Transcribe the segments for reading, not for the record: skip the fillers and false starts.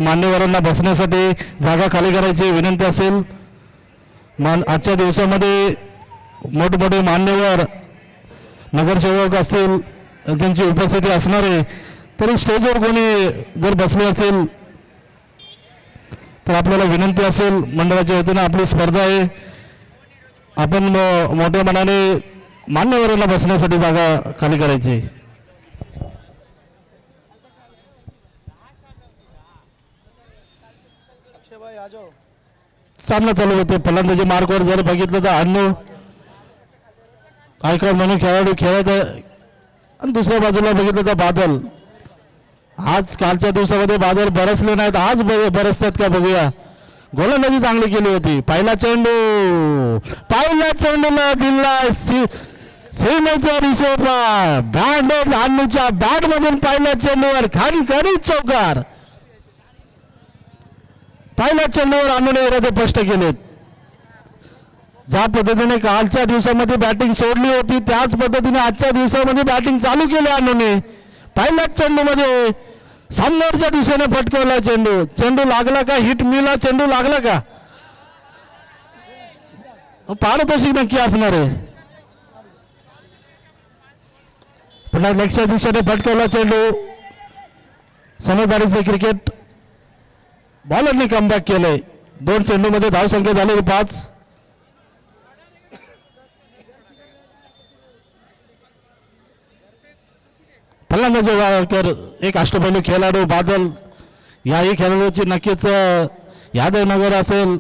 मान्यवरांना बसण्यासाठी जागा खाली करायची विनंती असेल. आजच्या दिवसामध्ये मोठमोठे मान्यवर नगरसेवक असतील त्यांची उपस्थिती असणार आहे. तरी स्टेजवर कोणी जर बसले असतील तर आपल्याला विनंती असेल, मंडळाच्या वतीनं आपली स्पर्धा आहे, आपण मोठ्या मनाने मान्यवरांना बसण्यासाठी जागा खाली करायची. सामना चालू होते. फलंदाजी मार्कवर जर बघितलं तर अन्नू आयकॉन म्हणून खेळाडू खेळत आहे आणि दुसऱ्या बाजूला बघितलं तर बादल. आज कालच्या दिवसामध्ये बादल बरसले नाहीत, आज बरसतात का बघूया. गोलंदाजी चांगली केली होती. पहिला चेंडूला दिला सेनेच्या रिसेवर बँडेज अन्नूच्या बॅट मधून पहिल्या चेंडूवर खाली चौकार. पहिल्या चेंडूवर अन्नूने इरादे स्पष्ट केलेत. ज्या पद्धतीने कालच्या दिवसामध्ये बॅटिंग सोडली होती त्याच पद्धतीने आजच्या दिवसामध्ये बॅटिंग चालू केली अन्नूने. पहिल्याच चेंडूमध्ये समोरच्या दिशेने फटकवला चेंडू लागला का? हिट मिला चेंडू लागला का? पारितोषिक नक्की असणार आहे. पुन्हा लेगच्या दिशेने फटकवला चेंडू. समजदारीचे क्रिकेट बॉलरने कमबॅक केलंय. 2 चेंडूमध्ये धावसंख्या झाली 5. फलंदाजी एक अष्टपैलू खेळाडू बादल. याही खेळाडूची नक्कीच यादवनगर असेल,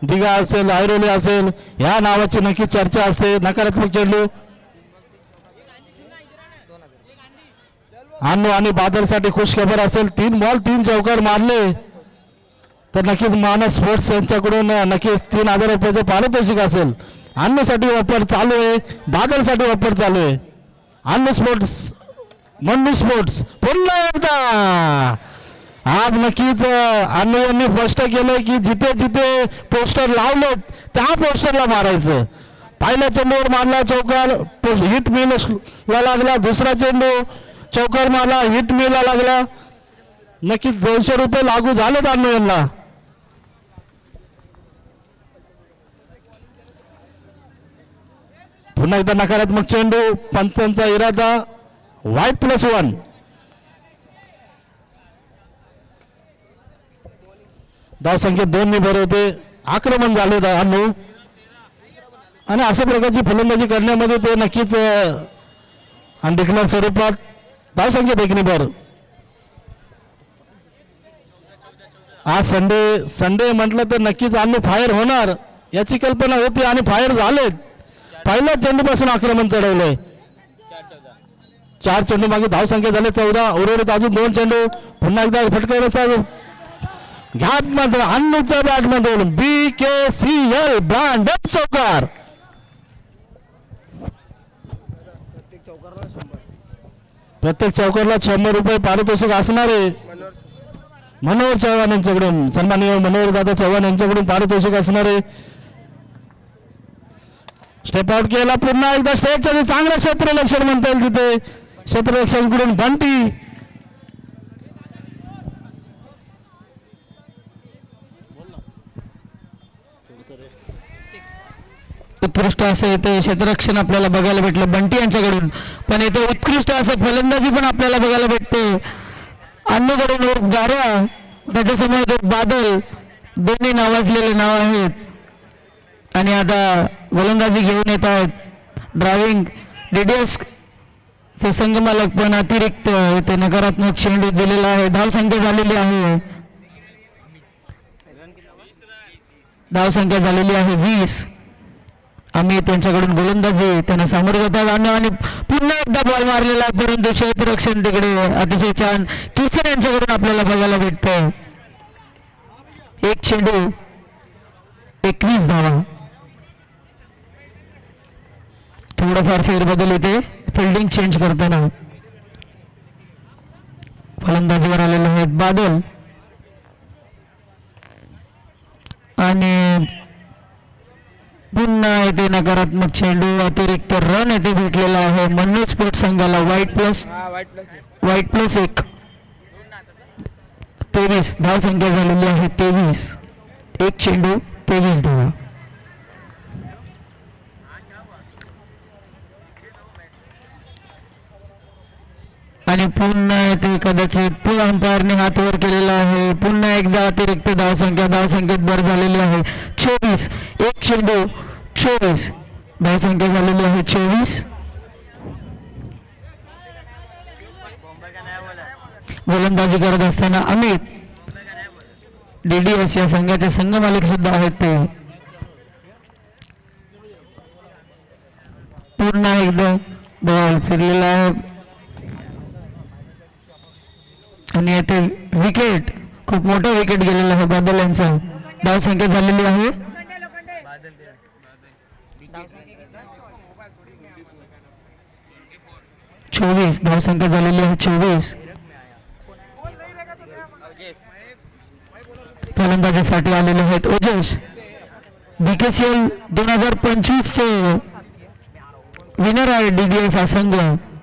दिघा असेल, ऐरोली असेल या नावाची नक्कीच चर्चा असते. नकारात्मक चेंडू अन्नू आणि बादलसाठी खुश खबर असेल. 3 बॉल 3 चौकार मारले तर नक्कीच मानस स्पोर्ट्स यांच्याकडून नक्कीच 3000 रुपयाचं पारितोषिक असेल. अन्नूसाठी ऑफर चालू आहे, बादलसाठी ऑफर चालू आहे. अन्नू स्पोर्ट्स मंडू स्पोर्ट्स पुन्हा एकदा आज नक्कीच अन्नू यांनी स्पष्ट केलंय की जिथे जिथे पोस्टर लावले त्या पोस्टरला मारायचं. पहिल्या चेंडूवर मारला चौकार, हिट मिलला लागला. दुसरा चेंडू चौकार मारला, हिट मिलला लागला. नक्कीच 200 रुपये लागू झालेत अन्नू यांना. पुन्हा एकदा नकारात्मक चेंडू. पंचांचा इरादा वाईट +1. धावसंख्या 2 भरवते. आक्रमण झाले अन्नू आणि अशा प्रकारची फलंदाजी करण्यामध्ये ते नक्कीच अनडिक्लेअर स्वरूपात धावसंख्या देखील भर. आज संडे म्हटलं तर नक्कीच अन्नू फायर होणार याची कल्पना होती आणि फायर झालेत. पहिल्या चेंडूपासून आक्रमण चढवलंय. 4 चेंडू मागे धावसंख्या झाले 14. उर्वरित अजून 2 चेंडू. पुन्हा एकदा फटकवण्याचा घाट मध्ये अन्नूच्या बॅट मधून BKCL ब्रँडेड चौकार. प्रत्येक चौकारला 100 रुपये पारितोषिक असणार आहे. मनोहर चव्हाण यांच्याकडून सन्माननीय मनोहर दादा चव्हाण यांच्याकडून पारितोषिक असणार आहे. स्टेप आउट केला. पुन्हा एकदा स्टेजच्या चांगलं क्षेत्ररक्षण म्हणता येईल तिथे. क्षेत्ररक्षणाकडून बंटी. उत्कृष्ट असं इथे क्षेत्ररक्षण आपल्याला बघायला भेटलं बंटी यांच्याकडून. पण इथे उत्कृष्ट असं फलंदाजी पण आपल्याला बघायला भेटते अन्नूकडून. एक गारा त्याच्यासमोर एक बादल, दोन्ही नावाजलेले नाव आहेत. आणि आता गोलंदाजी घेऊन येत आहेत ड्रायव्हिंग DDS चे संघमालक. पण अतिरिक्त इथे नकारात्मक चेंडू दिलेला आहे. धावसंख्या झालेली आहे 20. आम्ही त्यांच्याकडून गोलंदाजी त्यांना सामोरे जातात आणि पुन्हा एकदा बॉल मारलेला आहे. परंतु क्षेत्ररक्षण तिकडे अतिशय छान किसन यांच्याकडून आपल्याला बघायला भेटतं. 1 चेंडू 21 धावा. थोडंफार फेरबदल येते फिल्डिंग चेंज करताना. फलंदाजीवर आलेले आहेत बादल आणि पुन्हा येथे नकारात्मक चेंडू. अतिरिक्त रन येथे भेटलेला आहे मन्नू स्पोर्ट्स संघाला. वाईट प्लस 1. 23 धावसंख्या झालेली आहे 23. एक चेंडू 23 धावा. आणि पुन्हा येथे कदाचित पुल अंपायरने हात वर केलेला आहे. पुन्हा एकदा अतिरिक्त धावसंख्येत भर झालेली आहे 24. एक चेंडू 24 धावसंख्या झालेली आहे 24. गोलंदाजी करत असताना अमित DDS या संघाचे संघ मालक सुद्धा आहेत ते. पुन्हा एकदा बॉल फिरलेला आहे आणि येथे विकेट खूप मोठा विकेट गेलेला आहे बादल यांचा. धावसंख्या झालेली आहे 24. धावसंख्या झालेली आहे 24. फलंदाजीसाठी आलेले आहेत ओजेश. BKCL 2025 चे विनर आहे DDS हा संघ.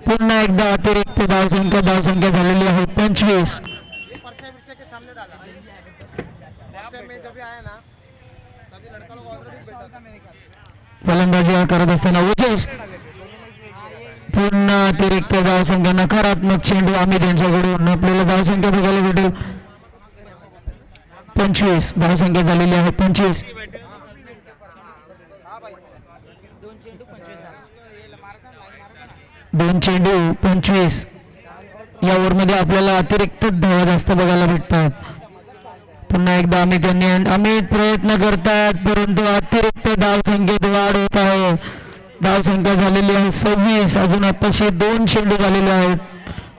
पुन्हा एकदा अतिरिक्त धावसंख्या झालेली आहे 25. फलंदाजी करत असताना ओजेश. पुन्हा अतिरिक्त धावसंख्या नकारात्मक चेंडू अमित यांच्याकडून आपल्याला धावसंख्या बघायला भेटेल 25. धावसंख्या झालेली आहे 25. दोन चेंडू 25. या ओव्हरमध्ये आपल्याला अतिरिक्त धावा जास्त बघायला भेटतात. पुन्हा एकदा अमित प्रयत्न करतात परंतु अतिरिक्त धावसंख्येत वाढ होत आहे. धावसंख्या झालेली आहे 26. अजून आताशे 2 चेंडू झालेले आहेत.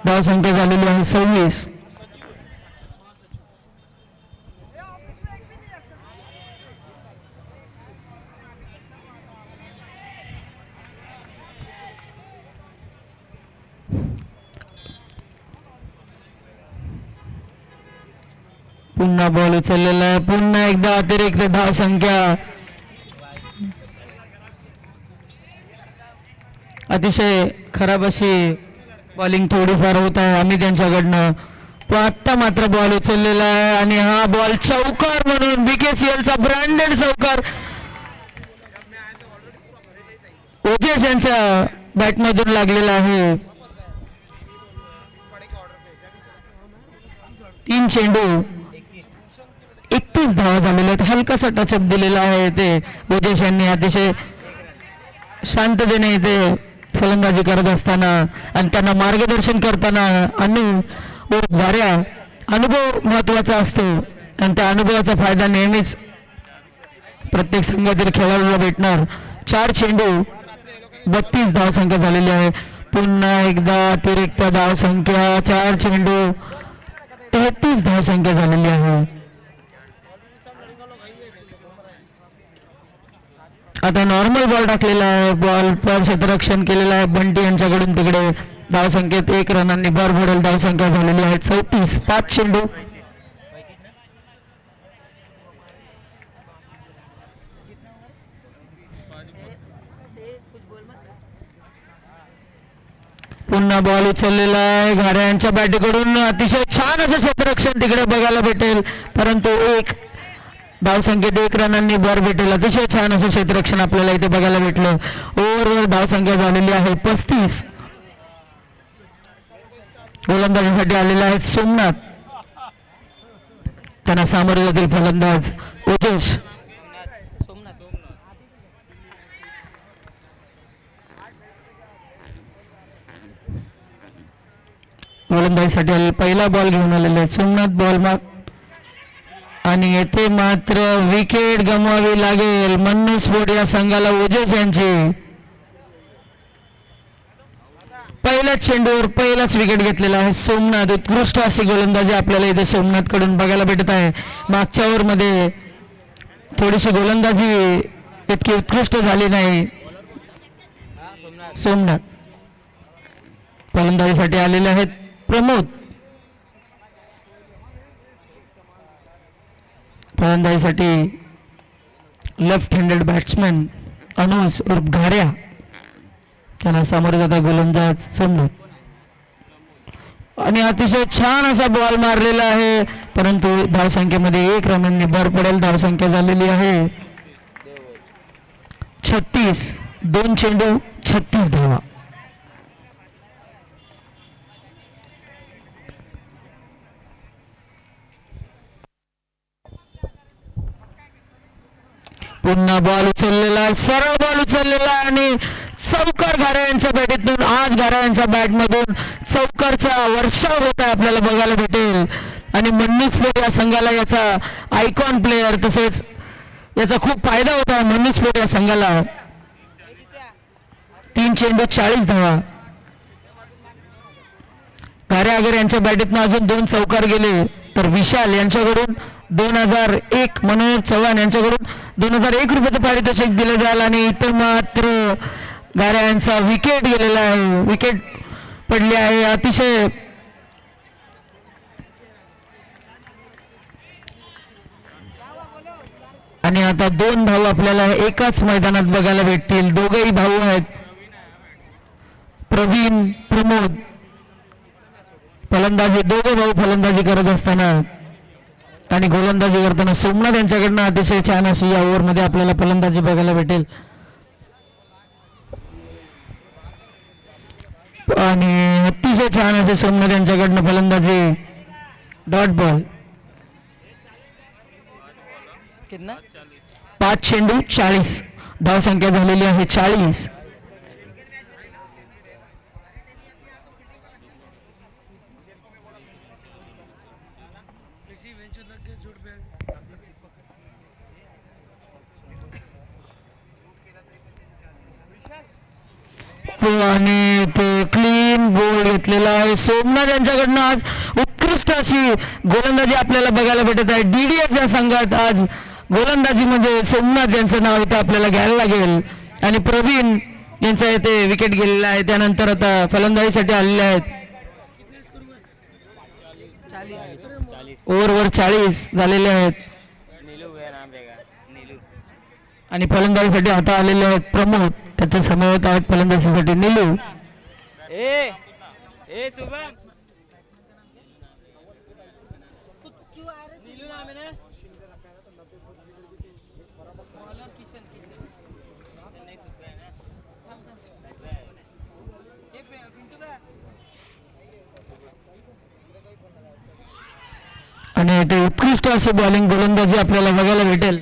धावसंख्या झालेली आहे 26. पुन्हा बॉल उचललेला आहे. पुन्हा एकदा अतिरिक्त धावसंख्या. अतिशय खराब अशी बॉलिंग थोडीफार होत आहे अमित यांच्याकडनं. पण आत्ता मात्र बॉल उचललेला आहे आणि हा बॉल चौकार म्हणून BKCL चा ब्रँडेड चौकार ओजेश यांच्या बॅटमधून लागलेला आहे. 3 चेंडू 31 धावा झालेल्या आहेत. हलकासा टचअप दिलेला आहे ते ओजेश यांनी अतिशय शांततेने इथे फलंदाजी करत असताना आणि त्यांना मार्गदर्शन करताना धाऱ्या. अनुभव महत्वाचा असतो आणि त्या अनुभवाचा फायदा नेहमीच प्रत्येक संघातील खेळाडूला भेटणार. 4 चेंडू 32 धावसंख्या झालेली आहे. पुन्हा एकदा अतिरिक्त धावसंख्या 4 चेंडू 33 धावसंख्या झालेली आहे. आता नॉर्मल बॉल टाकलेला आहे. बॉल पर क्षेत्ररक्षण केलेला आहे बंटी यांच्याकडून. तिकडे धावसंख्येत 1 रनांनी भर पडेल. धावसंख्या झालेली आहे 34. 5 चेंडू पुन्हा बॉल उचललेला आहे घाऱ्या यांच्या बॅटकडून. अतिशय छान असं क्षेत्ररक्षण तिकडे बघायला भेटेल परंतु 1 धावसंख्येत 1 रनांनी भर भेटेल. अतिशय छान असं क्षेत्ररक्षण आपल्याला इथे बघायला भेटलं. ओव्हरवर धावसंख्या झालेली आहे 35. गोलंदाजीसाठी आलेले आहेत सोमनाथ. त्यांना सामोरे जातील फलंदाज ओजेश. गोलंदाजीसाठी पहिला बॉल घेऊन आलेला आहे सोमनाथ. बॉल आणि येथे मात्र विकेट गमवावी लागेल मन्नू स्पोर्ट या संघाला ओजेश यांची. पहिल्याच चेंडूवर पहिलाच विकेट घेतलेला आहे सोमनाथ. उत्कृष्ट अशी गोलंदाजी आपल्याला इथे सोमनाथ कडून बघायला भेटत आहे. मागच्या ओव्हरमध्ये थोडीशी गोलंदाजी इतकी उत्कृष्ट झाली नाही. सोमनाथ फलंदाजीसाठी आलेले आहेत प्रमोद. फलंदाजीसाठी लेफ्ट हँडेड बॅट्समॅन अनुज उर्फ घाऱ्या. त्यांना सामोरे जाता गोलंदाज सोमनाथ. आणि अतिशय छान असा बॉल मारलेला आहे परंतु धावसंख्येमध्ये 1 रनांनी भर पडेल. धावसंख्या झालेली आहे 36. 2 चेंडू 36 धावा. पुन्हा बॉल उचललेला आहे, सरळ बॉल उचललेला आहे आणि चौकार घारा यांच्या बॅटीतून आज घारा यांच्या बॅटमधून चौकारचा वर्षाव होत आहे आपल्याला बघायला भेटेल. आणि मन्नूस्फोट या संघाला याचा आयकॉन प्लेयर तसेच याचा खूप फायदा होता आहे मन्नूस्फोट या संघाला. 3 चेंडू 40 धावा. घारे अगर यांच्या बॅटीतून अजून 2 चौकार गेले तर विशाल यांच्याकडून 2001 मनोहर चव्हाण यांच्याकडून 2001 रुपयाचं पारितोषिक दिलं जाईल. आणि इथं मात्र घारे यांचा विकेट गेलेला आहे, विकेट पडली आहे. अतिशय आणि आता 2 भाऊ आपल्याला एकाच मैदानात बघायला भेटतील. दोघेही भाऊ आहेत, प्रवीण प्रमोद. फलंदाजी दोघे भाऊ फलंदाजी करत असताना आणि गोलंदाजी करताना सोमनाथ यांच्याकडनं अतिशय छान अशी या ओव्हरमध्ये आपल्याला फलंदाजी बघायला भेटेल. आणि अतिशय छान असे सोमनाथ यांच्याकडनं फलंदाजी. Dot ball. 5 चेंडू 40 धावसंख्या झालेली आहे 40. आणि ते क्लीन बोल घेतलेला आहे सोमनाथ यांच्याकडनं. आज उत्कृष्ट अशी गोलंदाजी आपल्याला बघायला भेटत आहे. DDS या संघात आज गोलंदाजी म्हणजे सोमनाथ यांचं नाव इथं आपल्याला घ्यायला लागेल. आणि प्रवीण यांचा इथे विकेट गेलेला आहे. त्यानंतर आता फलंदाजीसाठी आलेले आहेत. ओव्हरवर 40 झालेले आहेत. आणि फलंदाजीसाठी आता आलेले आहेत प्रमोद. त्याच्या समवेत आहेत फलंदाजीसाठी नीलू. आणि ते उत्कृष्ट असे बॉलिंग गोलंदाजी आपल्याला बघायला भेटेल.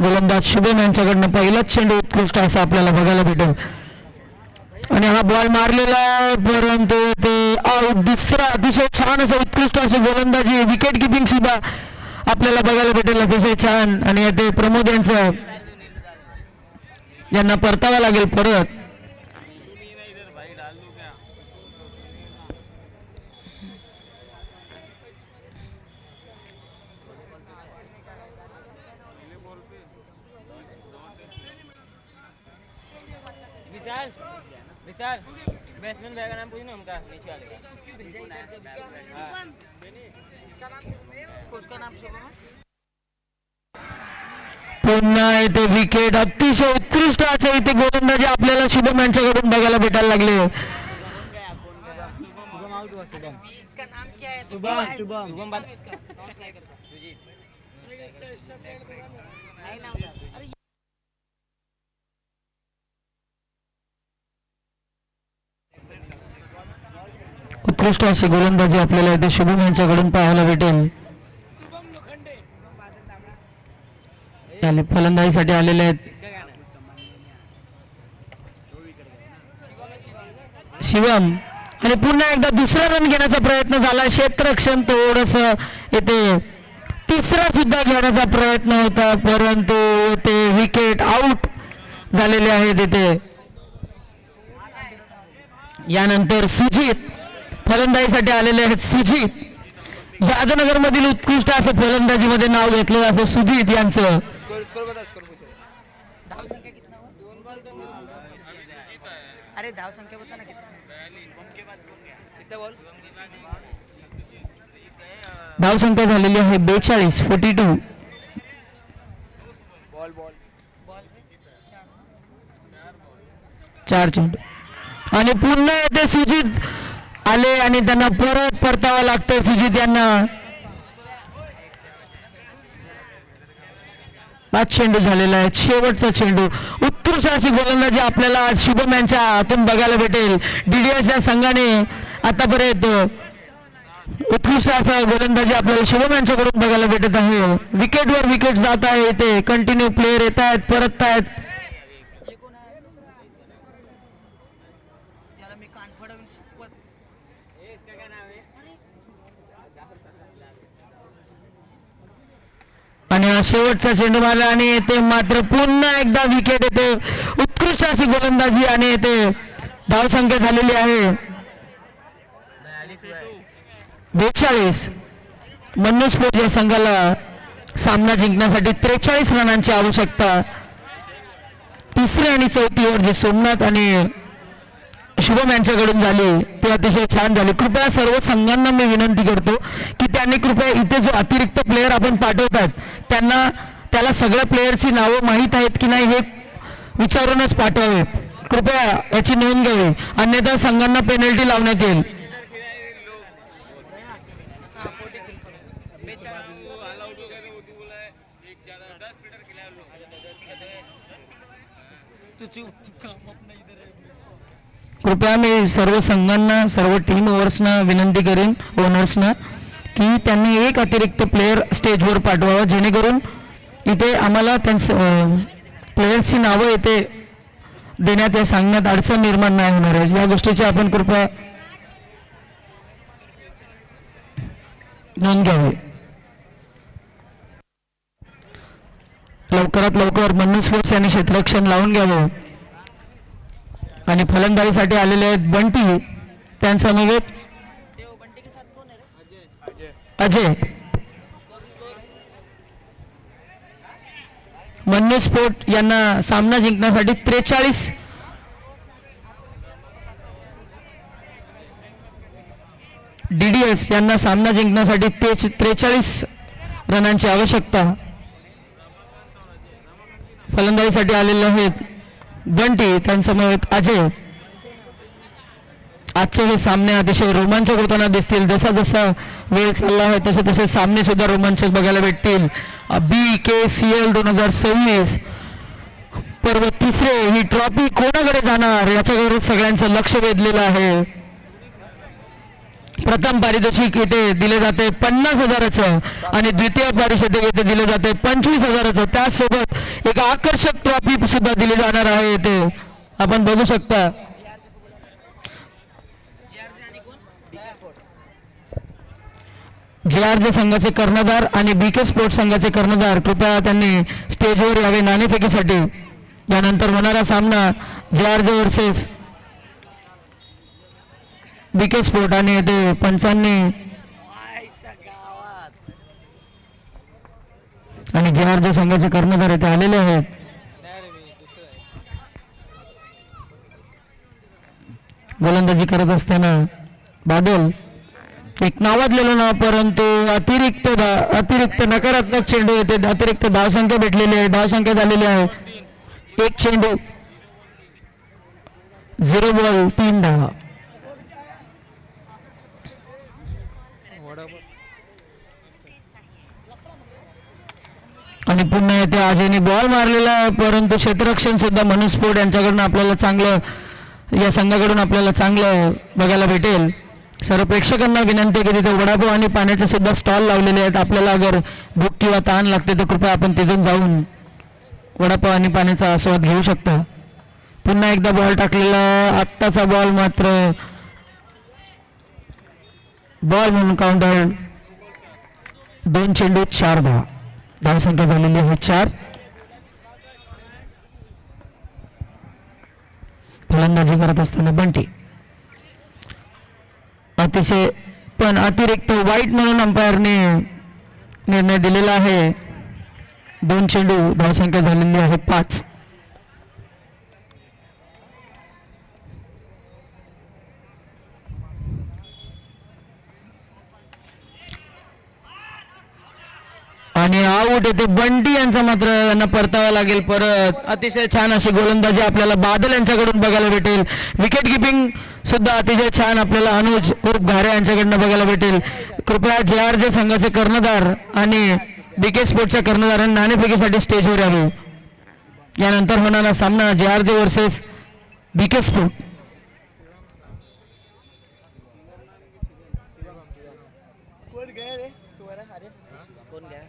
गोलंदाज शुभम यांच्याकडनं पहिलाच चेंडू उत्कृष्ट असा आपल्याला बघायला भेटेल. आणि हा बॉल मारलेला परंतु ते आउट. दुसरा अतिशय छान असं उत्कृष्ट अशी गोलंदाजी विकेट किपिंग सुद्धा आपल्याला बघायला भेटेल अतिशय छान. आणि ते प्रमोद यांचं यांना परतावा लागेल परत. विशाल बैट्समैन भैया का नाम पूछना उनका नीचे वाले का क्यों भेजा इधर शुभम इसका नाम शुभम है. पुन्हा इथे विकेट. अतिशय उत्कृष्ट असे इथे गोलंदाजी आपल्याला शुभम यांच्याकडून बघायला भेटायला लागले. शुभम आउट हुआ. शुभम इसका नाम क्या है? शुभम शुभम शुभम बात उत्कृष्ट अशी गोलंदाजी आपल्याला इथे शुभम यांच्याकडून पाहायला भेटेल. फलंदाजीसाठी आलेले आहेत शिवम. आणि पुन्हा एकदा दुसरा रन घेण्याचा प्रयत्न झाला. क्षेत्ररक्षण थोडस इथे तिसरा सुद्धा घेण्याचा प्रयत्न होता परंतु ते विकेट आउट झालेले आहेत इथे. यानंतर सुजित फलंदाजीसाठी आलेले आहेत. सुजित जादवनगर मधील उत्कृष्ट असं फलंदाजीमध्ये नाव घेतलं जातं सुजित यांचं. धाव संख्या कितना हुआ? अरे धाव संख्या बता ना कितना बॉल. धाव संख्या झालेली आहे 42. 42 बॉल बॉल 4 चेंडू. आणि पुन्हा येते सुजित आले आणि त्यांना परत परतावं लागतं सुजित यांना. 5 चेंडू झालेला आहे, शेवटचा चेंडू. उत्कृष्ट अशी गोलंदाजी आपल्याला आज शुभम यांच्या हातून बघायला भेटेल. DDS या संघाने आतापर्यंत उत्कृष्ट असा गोलंदाजी आपल्याला शुभम यांच्याकडून बघायला भेटत आहे. विकेटवर विकेट जात आहे, ते कंटिन्यू प्लेयर येत आहेत, परत आहेत. ये कोण आहे याला मी कान फडवून शपथ. आणि हा शेवटचा चेंडू मारला आणि येते मात्र पुन्हा एकदा विकेट येते. उत्कृष्ट अशी गोलंदाजी आणि येते धावसंख्या झालेली आहे 42. मन्नू स्पोर्ट्स या संघाला सामना जिंकण्यासाठी 43 रनांची आवश्यकता. तिसरी आणि चौथी ओव्हर जे सोमनाथ आणि शुभम यांच्याकडून झाली ते अतिशय छान झाले. कृपया सर्व संघांना मी विनंती करतो की त्यांनी कृपया इथे जो अतिरिक्त प्लेयर आपण पाठवतात त्याला सगळ्या प्लेयरची नावं माहीत आहेत की नाही हे विचारूनच पाठवावे. कृपया याची नोंद घ्यावी, अन्यथा संघांना पेनल्टी लावण्यात येईल. कृपया मी सर्व संघांना सर्व टीम ओव्हर्सना विनंती करेन ओनर्सना की त्यांनी एक अतिरिक्त प्लेयर स्टेजवर पाठवावं जेणेकरून इथे आम्हाला त्यांचं प्लेयर्सची नावं इथे देण्यात या सांगण्यात अडचण निर्माण नाही होणार आहे. या गोष्टीची आपण कृपया नोंद घ्यावी. लवकरात लवकर मन्नू स्पोर्ट्स यांनी क्षेत्ररक्षण लावून घ्यावं. आणि फलंदाजीसाठी आलेले आहेत बंटी, त्यांसमवेत बंटी के साथ कौन है रे? अजय. मन्नू स्पोर्ट यांना सामना जिंकण्यासाठी 43 DDS यांना सामना जिंकण्यासाठी 43 रनांची आवश्यकता. फलंदाजीसाठी आलेले आहेत बंटी, त्यांसमवेत अजय. आजचे हे सामने अतिशय रोमांचक होताना दिसतील. जसा जसा वेळ चालला आहे तसे तसे सामने सुद्धा रोमांचक बघायला भेटतील. BKCL 2026 पर्व तिसरे ही ट्रॉफी कोणाकडे जाणार याच्याकडे सगळ्यांचं लक्ष वेधलेलं आहे. प्रथम पारितोषिक येथे दिले जाते 50,000चं आणि द्वितीय पारितोषिक येथे दिले जाते 25,000चं. त्याचसोबत एक आकर्षक ट्रॉफी सुद्धा दिली जाणार आहे येथे आपण बघू शकता. JRJ संघाचे कर्णधार आणि BK स्पोर्ट्स संघाचे कर्णधार कृपया त्यांनी स्टेजवर यावे नाणेफेकीसाठी. यानंतर होणारा सामना JRJ वर्सेस BK स्पोर्ट आणि येथे पंचांनी आणि JRJ संघाचे कर्णधार येथे आलेले आहेत. गोलंदाजी करत असताना बादल एक नावाजलेलं नाव, परंतु अतिरिक्त नकारात्मक चेंडू येते. अतिरिक्त धावसंख्या भेटलेली आहे, धावसंख्या झालेली आहे 1 चेंडू 0 बॉल 3 धावा. आणि पुन्हा येथे अजयने बॉल मारलेला आहे, परंतु क्षेत्ररक्षण सुद्धा मन्नू स्पोर्ट यांच्याकडून आपल्याला चांगलं, या संघाकडून आपल्याला चांगलं बघायला भेटेल. सर्व प्रेक्षकांना विनंती आहे की तिथे वडापाव आणि पाण्याचे सुद्धा स्टॉल लावलेले आहेत. आपल्याला अगर भूक किंवा ताण लागते तर कृपया आपण तिथून जाऊन वडापाव आणि पाण्याचा आस्वाद घेऊ शकता. पुन्हा एकदा बॉल टाकलेला, आत्ताचा बॉल मात्र बॉल म्हणून काउंटर. 2 चेंडू 4 धावा, धावसंख्या झालेली आहे 4. फलंदाजी करत असताना बंटी अतिशय पण अतिरिक्त वाईट म्हणून अंपायरने निर्णय दिलेला आहे. 2 चेंडू, धावसंख्या झालेली आहे 5. आणि आणि आऊट येते बंटी यांचा, मात्र यांना परतावा लागेल परत. अतिशय छान अशी गोलंदाजी आपल्याला बादल यांच्याकडून बघायला भेटेल. विकेट किपिंग सुद्धा अतिशय छान आपल्याला अनुज उर्फ घारे यांच्याकडनं बघायला भेटेल. कृपया JRJ संघाचे कर्णधार आणि BK स्पोर्ट्सच्या कर्णधारांनी नाणेफेकीसाठी स्टेजवर यावे. यानंतर होणारा सामना JRJ वर्सेस BK स्पोर्ट. कौन गया रे तुम्हारा हारे कौन गया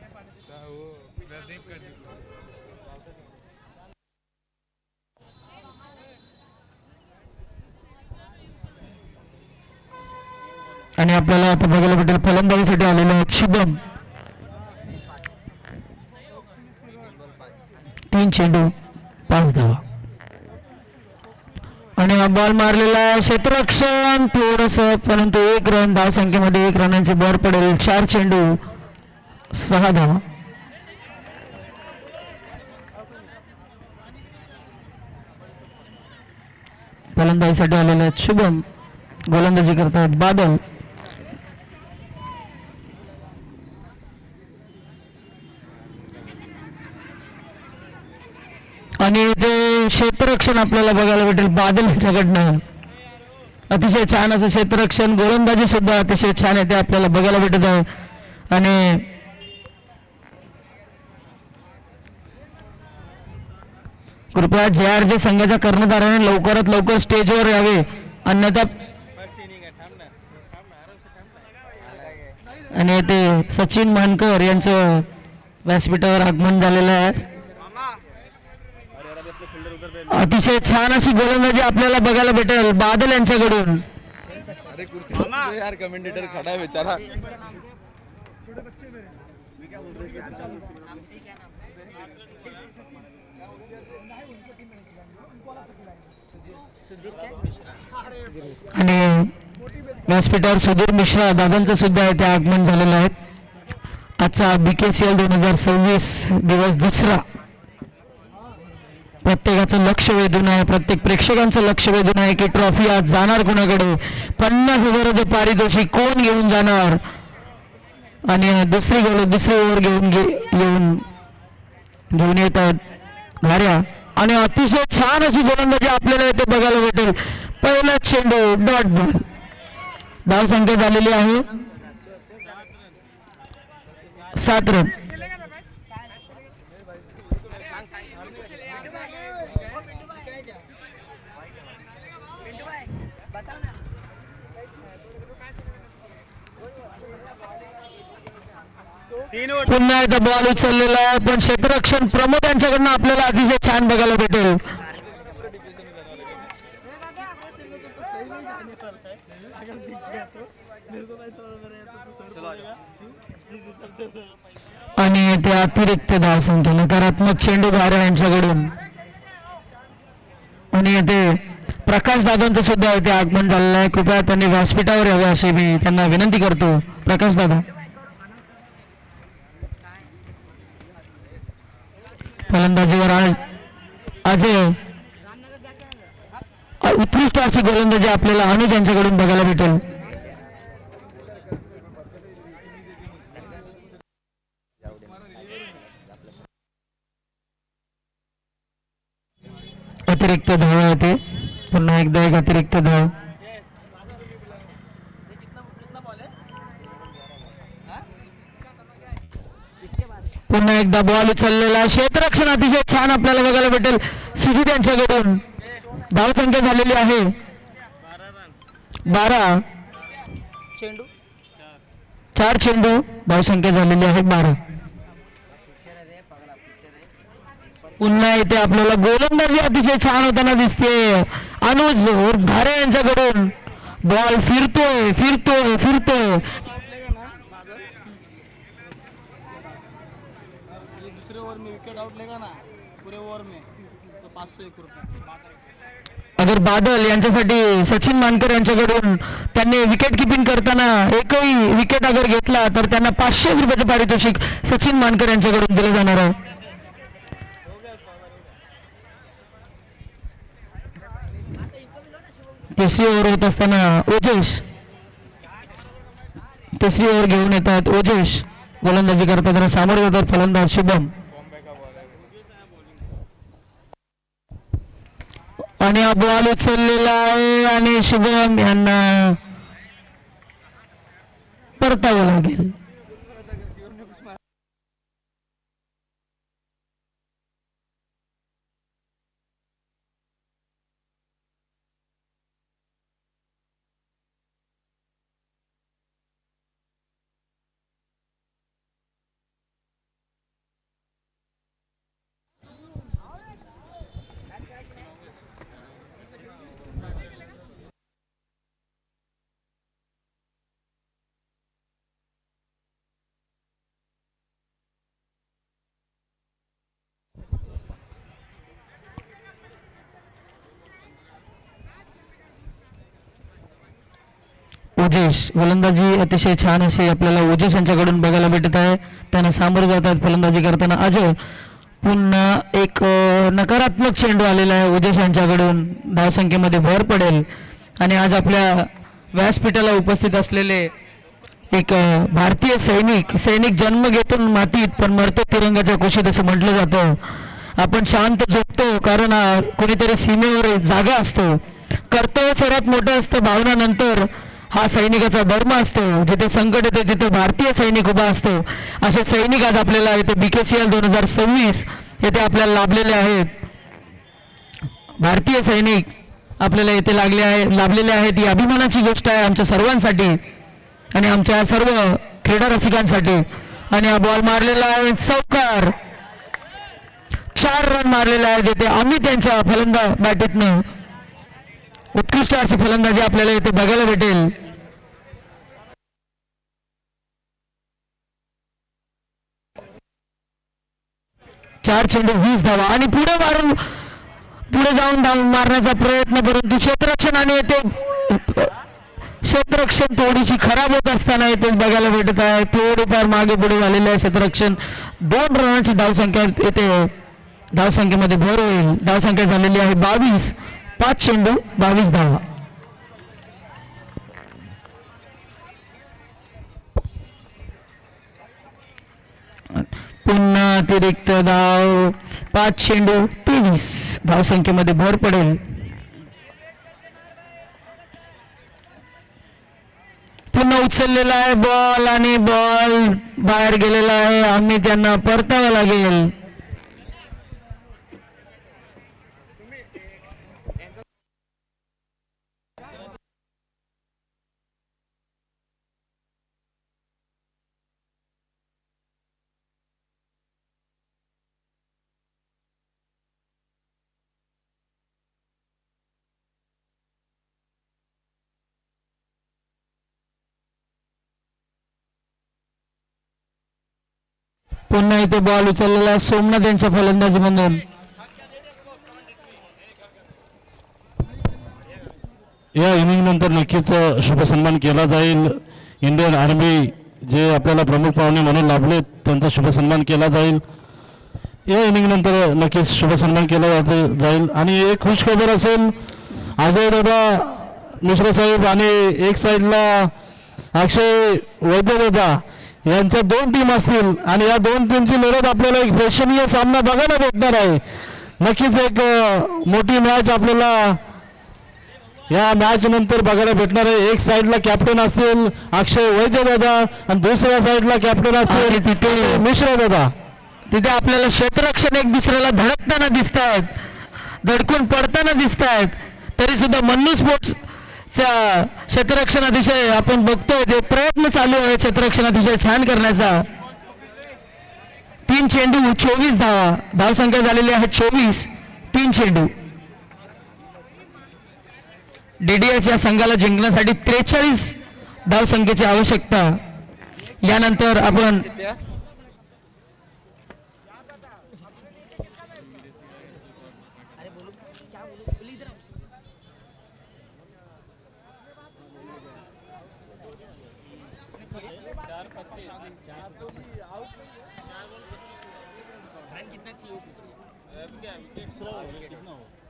आणि आपल्याला आता बघायला भेटेल फलंदाजीसाठी आलेले आहेत शुभम. 3 चेंडू 5 धावा. आणि हा बॉल मारलेला क्षेत्ररक्षण थोडस, परंतु 1 रन. धाव संख्येमध्ये 1 रनांची भर पडेल. 4 चेंडू 6 धावा. फलंदाजीसाठी आलेले आहेत शुभम. गोलंदाजी करतायत बादल. आणि ते क्षेत्ररक्षण आपल्याला बघायला भेटेल बादल यांच्याकडनं. अतिशय छान असं क्षेत्ररक्षण. गोलंदाजी सुद्धा अतिशय छान आहे ते आपल्याला बघायला भेटत आहे. आणि कृपया JRJ संघाच्या कर्णधाराने लवकरात लवकर स्टेजवर यावे, अन्यथा. आणि ते सचिन मानकर यांचं व्यासपीठावर आगमन झालेलं आहे. अतिशय छान अशी गोलंदाजी आपल्याला बघायला भेटेल बादल यांच्याकडून. यार कमेंटेटर खड़ा है बेचारा. आणि व्यासपीठावर सुधीर मिश्रा दादांचं सुद्धा आहे ते आगमन झालेलं आहे. आजचा BKCL 2026 दिवस दुसरा. प्रत्येकाचं लक्ष वेधून आहे, प्रत्येक प्रेक्षकांचं लक्ष वेधून आहे की ट्रॉफी आज जाणार कोणाकडे, 50,000चं पारितोषिक कोण घेऊन जाणार. आणि दुसरी ओव्हर घेऊन येत आहेत घाऱ्या. आणि अतिशय छान अशी गोलंदाजी आपल्याला इथे बघायला भेटेल. पहिला चेंडू डॉट बॉल. धाव संख्या झालेली आहे 7 रन. पुन्हा एकदा बॉल उचललेला आहे, पण क्षेत्ररक्षण प्रमोद यांच्याकडनं आपल्याला अतिशय छान बघायला भेटेल. आणि ते अतिरिक्त धाव संख्या नकारात्मक चेंडू घारे यांच्याकडून. आणि ते प्रकाश दादांचं सुद्धा इथे आगमन झालेलं आहे. कृपया त्यांनी व्यासपीठावर यावे अशी मी त्यांना विनंती करतो. प्रकाश दादा. फलंदाजीवर अजय. उत्कृष्ट अशी गोलंदाजी आपल्याला अनुज यांच्याकडून बघायला भेटेल. अतिरिक्त धाव येते. पुन्हा एकदा एक अतिरिक्त धाव. पुन्हा एकदा बॉल उचललेला. क्षेत्ररक्षण अतिशय छान आपल्याला बघायला भेटेल सुजित यांच्याकडून. धाव संख्या झालेली आहे 12. 4 चेंडू. धाव संख्या झालेली आहे 12. पुन्हा इथे आपल्याला गोलंदाजी अतिशय छान होताना दिसते अनुज घारे यांच्याकडून. बॉल फिरतोय. दूसरे ओवर में विकेट आउट लेगा ना पूरे ओवर में तो 501 रुपये. अगर बादल यांच्यासाठी सचिन मानकर यांच्याकडून त्यांनी विकेट किपिंग करताना एकही विकेट अगर घेतला तर त्यांना 500 रुपयाचं पारितोषिक सचिन मानकर यांच्याकडून दिलं जाणार आहे. तिसरी ओव्हर होत असताना ओजेश. तिसरी ओव्हर घेऊन येतात ओजेश. गोलंदाजी करताना सामोरे जातात फलंदाज शुभम. आणि हा बॉल उचललेला आहे आणि शुभम यांना परतावं लागेल. ओजेश गोलंदाजी अतिशय छान अशी आपल्याला ओजेश यांच्याकडून बघायला भेटत आहे. त्यांना सामोरे जातात फलंदाजी करताना अजय. पुन्हा एक नकारात्मक चेंडू आलेला आहे ओजेश यांच्याकडून. धावसंख्येमध्ये भर पडेल आणि आज आपल्या व्यासपीठाला उपस्थित असलेले एक भारतीय सैनिक जन्म घेतो मातीत पण मरतो तिरंगाच्या कुशीत असं म्हटलं जातं. आपण शांत झोपतो कारण कोणीतरी सीमेवर जागा असतो. कर्तव्य सर्वात मोठं असतं, भावनानंतर हा सैनिकाचा धर्म असतो. जिथे संकट येते तिथे भारतीय सैनिक उभा असतो. असे सैनिक आज आपल्याला इथे BKCL 2026 येथे आपल्याला लाभलेले आहेत. भारतीय सैनिक आपल्याला येथे लाभलेले आहेत. ही अभिमानाची गोष्ट आहे आमच्या सर्वांसाठी आणि आमच्या सर्व क्रीडा रसिकांसाठी. आणि हा बॉल मारलेला आहे चौकार. 4 रन मारलेले आहेत इथे अमित यांच्या बॅटीतनं. उत्कृष्ट अशी फलंदाजी आपल्याला इथे बघायला भेटेल. चार चेंडू 20 धावा आणि पुढे जाऊन धाव मारण्याचा प्रयत्न, परंतु क्षेत्ररक्षण थोडीशी खराब होत असताना इथे बघायला भेटत आहे. थोडीफार मागे पुढे झालेले आहे क्षेत्ररक्षण. 2 रनांची धावसंख्या येथे धावसंख्येमध्ये भर होईल. धावसंख्या झालेली आहे 22. 5 चेंडू 22 धावा. पुन्हा अतिरिक्त धाव 5 चेंडू 23. धावसंख्येमध्ये भर पडेल. पुन्हा उचललेला आहे बॉल आणि बॉल बाहेर गेलेला आहे. आम्ही त्यांना परतावं लागेल. पुन्हा इथे बॉल उचललेला सोमनाथ यांच्या फलंदाजीमधून. या इनिंग नंतर नक्कीच शुभसन्मान केला जाईल. इंडियन आर्मी जे आपल्याला प्रमुख पाहुणे म्हणून लाभले त्यांचा शुभसन्मान केला जाईल. या इनिंग नंतर नक्कीच शुभसन्मान केला जाईल. आणि एक खुश खबर असेल, अजय दादा मिश्रा साहेब आणि एक साईडला अक्षय वैद्य दादा यांच्या 2 टीम असतील आणि या 2 टीमची लढत आपल्याला एक प्रेक्षणीय सामना बघायला भेटणार आहे. नक्कीच एक मोठी मॅच आपल्याला या मॅच नंतर बघायला भेटणार आहे. एक साईडला कॅप्टन असतील अक्षय वैद्य दादा आणि दुसऱ्या साईडला कॅप्टन असतील तिथे मिश्रा दादा. तिथे आपल्याला क्षेत्ररक्षण एक दुसऱ्याला धडकताना दिसत आहेत, धडकून पडताना दिसत आहेत. तरी सुद्धा मन्नू स्पोर्ट्सच्या क्षेत्ररक्षण अतिशय आपण बघतोय ते प्रयत्न चालू आहे क्षेत्ररक्षण अतिशय छान करण्याचा. 3 चेंडू 24 धावा. धावसंख्या झालेली आहे 24. 3 चेंडू. DDS या संघाला जिंकण्यासाठी 43 धावसंख्येची आवश्यकता. यानंतर आपण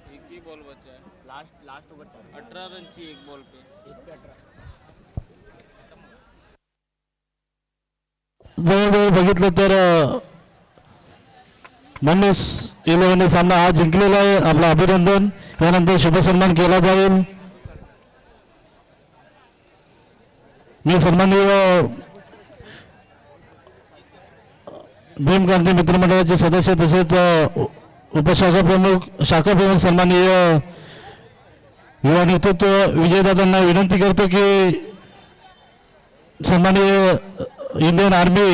एक ही बॉल बचा है. लास्ट ओवर 18 रन चाहिए एक बॉल पे. जवळजवळ बघितलं तर मनीष इलेव्हनने सामना हा जिंकलेला आहे. आपलं अभिनंदन. यानंतर शुभसन्मान केला जाईल. मी सन्माननीय भीमक्रांती मित्रमंडळाचे सदस्य तसेच उपशाखा प्रमुख सन्माननीय युवा नेतृत्व विजयदादांना विनंती करतो की सन्माननीय इंडियन आर्मी